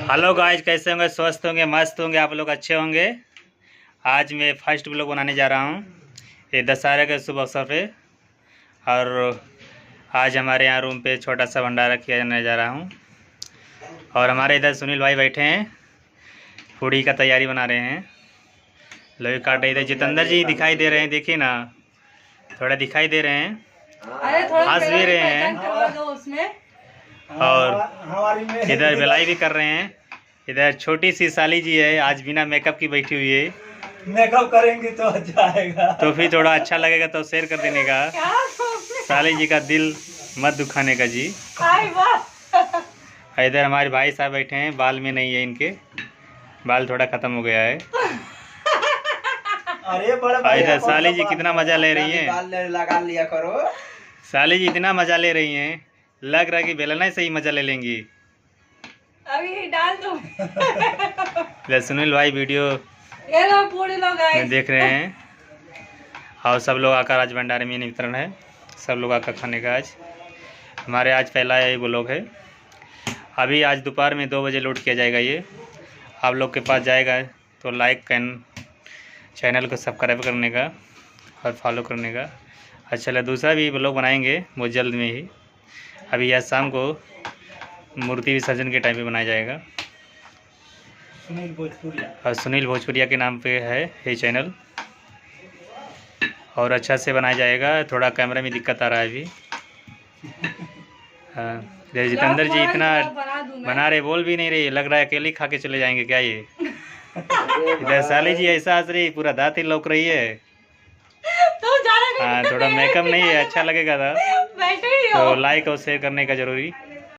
Hello guys, कैसे होंगे? स्वस्थ होंगे, मस्त होंगे, आप लोग अच्छे होंगे। आज मैं फर्स्ट व्लॉग बनाने जा रहा हूँ ये दशहरा के शुभ अवसर पे। और आज हमारे यहाँ रूम पे छोटा सा भंडारा किया जाने जा रहा हूँ। और हमारे इधर सुनील भाई बैठे हैं, पूड़ी का तैयारी बना रहे हैं, लोई काट रहे। इधर जितेंद्र जी दिखाई दे रहे हैं, देखिए ना, थोड़ा दिखाई दे रहे हैं, हंस भी रहे हैं। और इधर बेलाई भी कर रहे हैं। इधर छोटी सी साली जी है, आज बिना मेकअप की बैठी हुई है। मेकअप करेंगे तो अच्छा आएगा, तो फिर थोड़ा अच्छा लगेगा तो शेयर कर देने का। साली जी का दिल मत दुखाने का जी। इधर हमारे भाई साहब बैठे हैं, बाल में नहीं है इनके, बाल थोड़ा खत्म हो गया है। अरे बड़े इधर साली जी कितना मजा ले रही हैं। बाल लगा लिया करो। साली जी इतना मजा ले रही हैं, लग रहा है कि बेलना से ही मजा ले लेंगी। अभी डाल दो। इधर सुनील भाई वीडियो ये लो पूरे लोग आए में देख रहे हैं। और सब लोग आकर आज भंडारे में निमंत्रण है, सब लोग आकर खाने का। आज हमारे आज पहला वो लोग है। अभी आज दोपहर में 2 बजे लोड किया जाएगा ये, आप लोग के पास जाएगा तो लाइक एंड चैनल को सब्सक्राइब करने का और फॉलो करने का। अच्छा लगा, दूसरा भी लोग बनाएंगे वो जल्द में ही। अभी आज शाम को मूर्ति विसर्जन के टाइम पे बनाया जाएगा। सुनील भोजपुरिया और सुनील भोजपुरिया के नाम पे है ये चैनल, और अच्छा से बनाया जाएगा। थोड़ा कैमरा में दिक्कत आ रहा है अभी। हाँ, जितेंद्र जी इतना बना रहे, बोल भी नहीं रही, लग रहा है अकेले खा के चले जाएंगे क्या ये। इधर साली जी ऐसा हंस रही, पूरा दांत ही लौक रही है। हाँ, थोड़ा मेकअप नहीं है, अच्छा लगेगा था तो लाइक और शेयर करने का जरूरी।